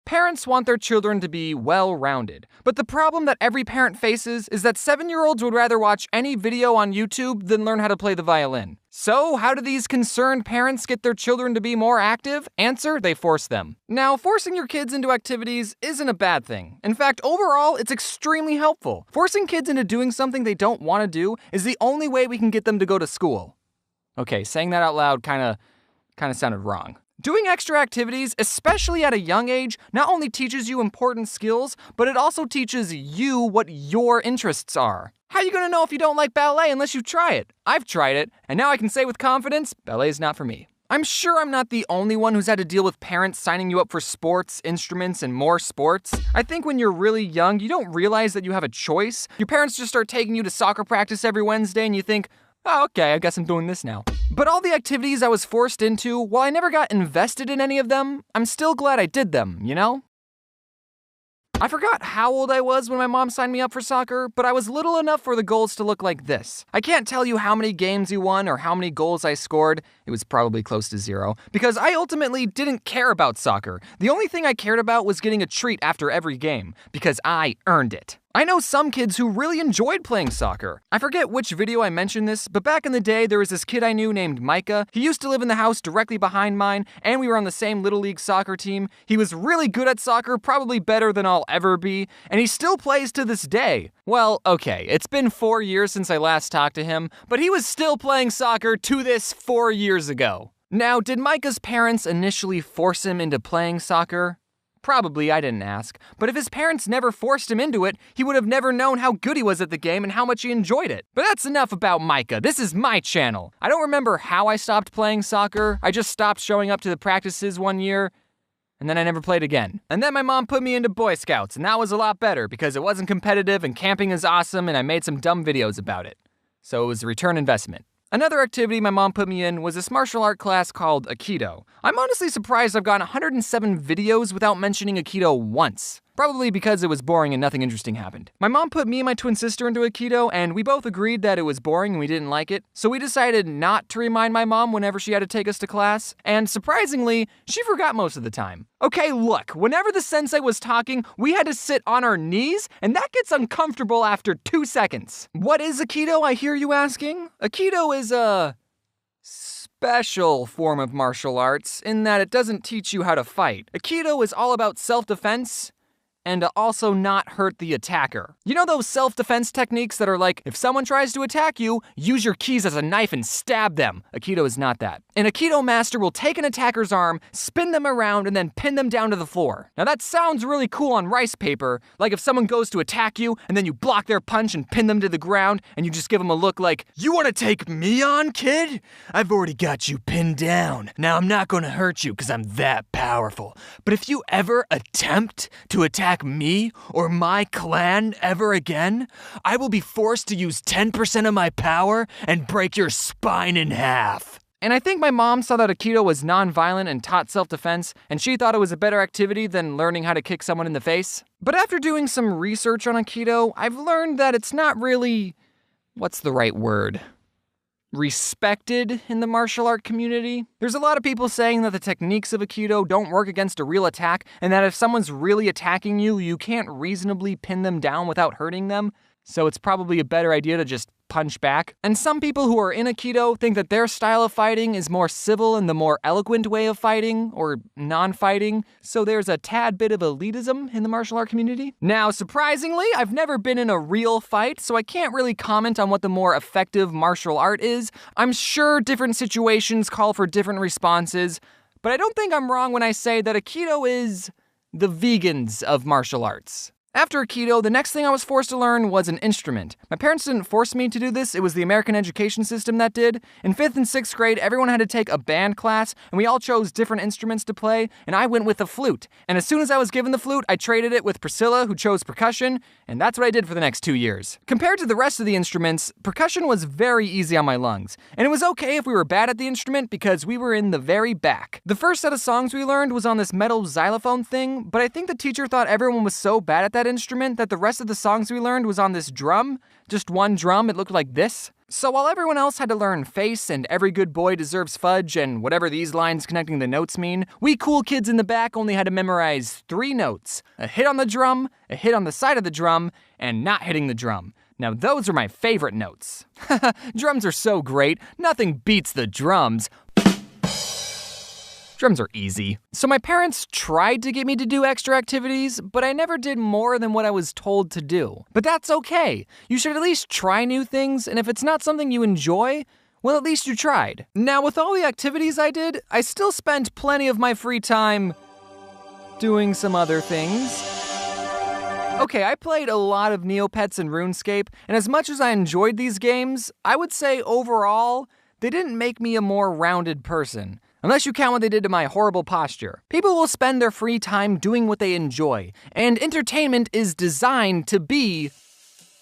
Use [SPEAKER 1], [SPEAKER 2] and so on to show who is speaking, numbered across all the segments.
[SPEAKER 1] Parents want their children to be well-rounded, but the problem that every parent faces is that 7-year-olds would rather watch any video on YouTube than learn how to play the violin. So, how do these concerned parents get their children to be more active? Answer, they force them. Now, forcing your kids into activities isn't a bad thing. In fact, overall, it's extremely helpful. Forcing kids into doing something they don't want to do is the only way we can get them to go to school. Okay, saying that out loud kinda sounded wrong. Doing extra activities, especially at a young age, not only teaches you important skills, but it also teaches you what your interests are. How are you gonna know if you don't like ballet unless you try it? I've tried it, and now I can say with confidence, ballet is not for me. I'm sure I'm not the only one who's had to deal with parents signing you up for sports, instruments, and more sports. I think when you're really young, you don't realize that you have a choice. Your parents just start taking you to soccer practice every Wednesday, and you think, oh, okay, I guess I'm doing this now. But all the activities I was forced into, while I never got invested in any of them, I'm still glad I did them, you know? I forgot how old I was when my mom signed me up for soccer, but I was little enough for the goals to look like this. I can't tell you how many games we won or how many goals I scored. It was probably close to 0, because I ultimately didn't care about soccer. The only thing I cared about was getting a treat after every game, because I earned it. I know some kids who really enjoyed playing soccer. I forget which video I mentioned this, but back in the day, there was this kid I knew named Micah. He used to live in the house directly behind mine, and we were on the same Little League soccer team. He was really good at soccer, probably better than I'll ever be, and he still plays to this day. Well, okay, it's been 4 years since I last talked to him, but he was still playing soccer to this 4 years ago. Now, did Micah's parents initially force him into playing soccer? Probably, I didn't ask. But if his parents never forced him into it, he would have never known how good he was at the game and how much he enjoyed it. But that's enough about Micah. This is my channel. I don't remember how I stopped playing soccer. I just stopped showing up to the practices one year, and then I never played again. And then my mom put me into Boy Scouts, and that was a lot better because it wasn't competitive and camping is awesome, and I made some dumb videos about it. So it was a return investment. Another activity my mom put me in was this martial art class called Aikido. I'm honestly surprised I've gotten 107 videos without mentioning Aikido once. Probably because it was boring and nothing interesting happened. My mom put me and my twin sister into Aikido, and we both agreed that it was boring and we didn't like it. So we decided not to remind my mom whenever she had to take us to class, and surprisingly, she forgot most of the time. Okay, look, whenever the sensei was talking, we had to sit on our knees, and that gets uncomfortable after 2 seconds. What is Aikido, I hear you asking? Aikido is a special form of martial arts in that it doesn't teach you how to fight. Aikido is all about self-defense and to also not hurt the attacker. You know those self-defense techniques that are like, if someone tries to attack you, use your keys as a knife and stab them. Aikido is not that. An Aikido master will take an attacker's arm, spin them around, and then pin them down to the floor. Now that sounds really cool on rice paper, like if someone goes to attack you, and then you block their punch and pin them to the ground, and you just give them a look like, you wanna take me on, kid? I've already got you pinned down. Now I'm not gonna hurt you, because I'm that powerful. But if you ever attempt to attack me or my clan ever again, I will be forced to use 10% of my power and break your spine in half. And I think my mom saw that Aikido was non-violent and taught self-defense, and she thought it was a better activity than learning how to kick someone in the face. But after doing some research on Aikido, I've learned that it's not really, what's the right word? Respected in the martial art community. There's a lot of people saying that the techniques of Aikido don't work against a real attack, and that if someone's really attacking you, you can't reasonably pin them down without hurting them, so it's probably a better idea to just punch back. And some people who are in Aikido think that their style of fighting is more civil and the more eloquent way of fighting, or non-fighting, so there's a tad bit of elitism in the martial art community. Now, surprisingly, I've never been in a real fight, so I can't really comment on what the more effective martial art is. I'm sure different situations call for different responses, but I don't think I'm wrong when I say that Aikido is the vegans of martial arts. After Aikido, the next thing I was forced to learn was an instrument. My parents didn't force me to do this, it was the American education system that did. In 5th and 6th grade, everyone had to take a band class, and we all chose different instruments to play, and I went with the flute. And as soon as I was given the flute, I traded it with Priscilla, who chose percussion, and that's what I did for the next 2 years. Compared to the rest of the instruments, percussion was very easy on my lungs, and it was okay if we were bad at the instrument because we were in the very back. The first set of songs we learned was on this metal xylophone thing, but I think the teacher thought everyone was so bad at that instrument that the rest of the songs we learned was on this drum. Just one drum, it looked like this. So while everyone else had to learn face and every good boy deserves fudge and whatever these lines connecting the notes mean, we cool kids in the back only had to memorize 3 notes: a hit on the drum, a hit on the side of the drum, and not hitting the drum. Now those are my favorite notes. Drums are so great, nothing beats the drums. Drums are easy. So my parents tried to get me to do extra activities, but I never did more than what I was told to do. But that's okay. You should at least try new things, and if it's not something you enjoy, well, at least you tried. Now, with all the activities I did, I still spent plenty of my free time doing some other things. Okay, I played a lot of Neopets and RuneScape, and as much as I enjoyed these games, I would say overall, they didn't make me a more rounded person. Unless you count what they did to my horrible posture. People will spend their free time doing what they enjoy, and entertainment is designed to be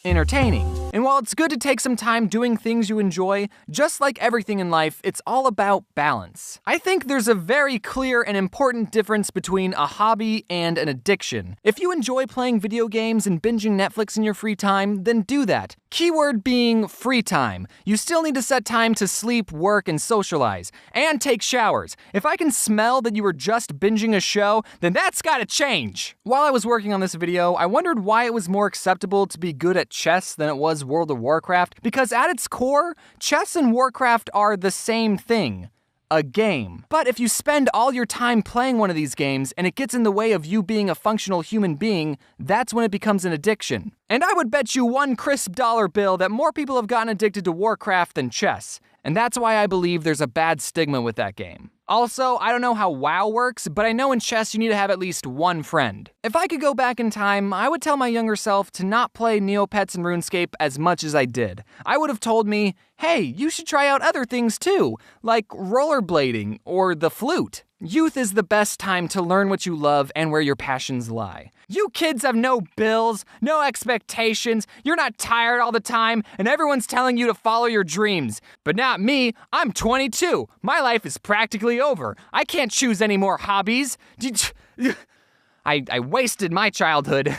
[SPEAKER 1] entertaining. And while it's good to take some time doing things you enjoy, just like everything in life, it's all about balance. I think there's a very clear and important difference between a hobby and an addiction. If you enjoy playing video games and binging Netflix in your free time, then do that. Keyword being free time. You still need to set time to sleep, work, and socialize, and take showers. If I can smell that you were just binging a show, then that's gotta change. While I was working on this video, I wondered why it was more acceptable to be good at chess than it was World of Warcraft, because at its core, chess and Warcraft are the same thing. A game. But if you spend all your time playing one of these games and it gets in the way of you being a functional human being, that's when it becomes an addiction. And I would bet you one crisp dollar bill that more people have gotten addicted to Warcraft than chess. And that's why I believe there's a bad stigma with that game. Also, I don't know how WoW works, but I know in chess you need to have at least one friend. If I could go back in time, I would tell my younger self to not play Neopets and RuneScape as much as I did. I would have told me, hey, you should try out other things too, like rollerblading or the flute. Youth is the best time to learn what you love and where your passions lie. You kids have no bills, no expectations, you're not tired all the time, and everyone's telling you to follow your dreams. But not me, I'm 22. My life is practically over. I can't choose any more hobbies. I wasted my childhood.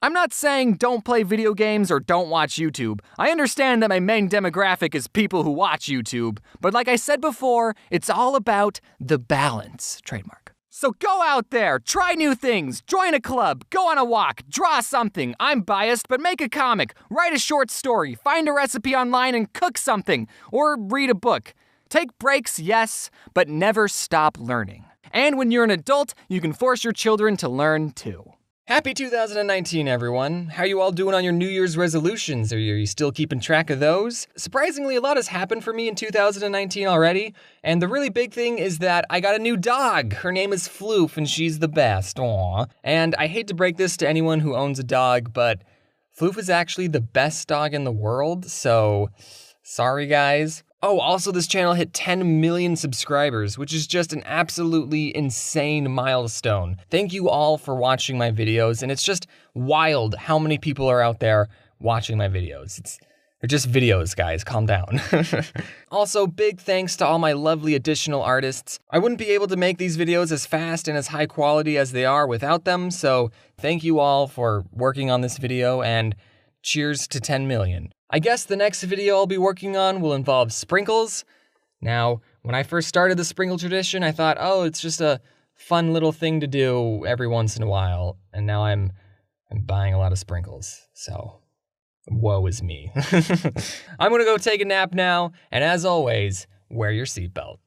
[SPEAKER 1] I'm not saying don't play video games or don't watch YouTube. I understand that my main demographic is people who watch YouTube. But like I said before, it's all about the balance. Trademark. So go out there, try new things, join a club, go on a walk, draw something. I'm biased, but make a comic, write a short story, find a recipe online and cook something, or read a book. Take breaks, yes, but never stop learning. And when you're an adult, you can force your children to learn too. Happy 2019, everyone. How are you all doing on your New Year's resolutions? Are you still keeping track of those? Surprisingly, a lot has happened for me in 2019 already, and the really big thing is that I got a new dog. Her name is Floof, and she's the best. Aww. And I hate to break this to anyone who owns a dog, but Floof is actually the best dog in the world, so sorry guys. Oh, also this channel hit 10 million subscribers, which is just an absolutely insane milestone. Thank you all for watching my videos, and it's just wild how many people are out there watching my videos. They're just videos, guys, calm down. Also, big thanks to all my lovely additional artists. I wouldn't be able to make these videos as fast and as high quality as they are without them, so thank you all for working on this video, and cheers to 10 million. I guess the next video I'll be working on will involve sprinkles. Now, when I first started the sprinkle tradition, I thought, oh, it's just a fun little thing to do every once in a while, and now I'm buying a lot of sprinkles, so woe is me. I'm gonna go take a nap now, and as always, wear your seatbelt.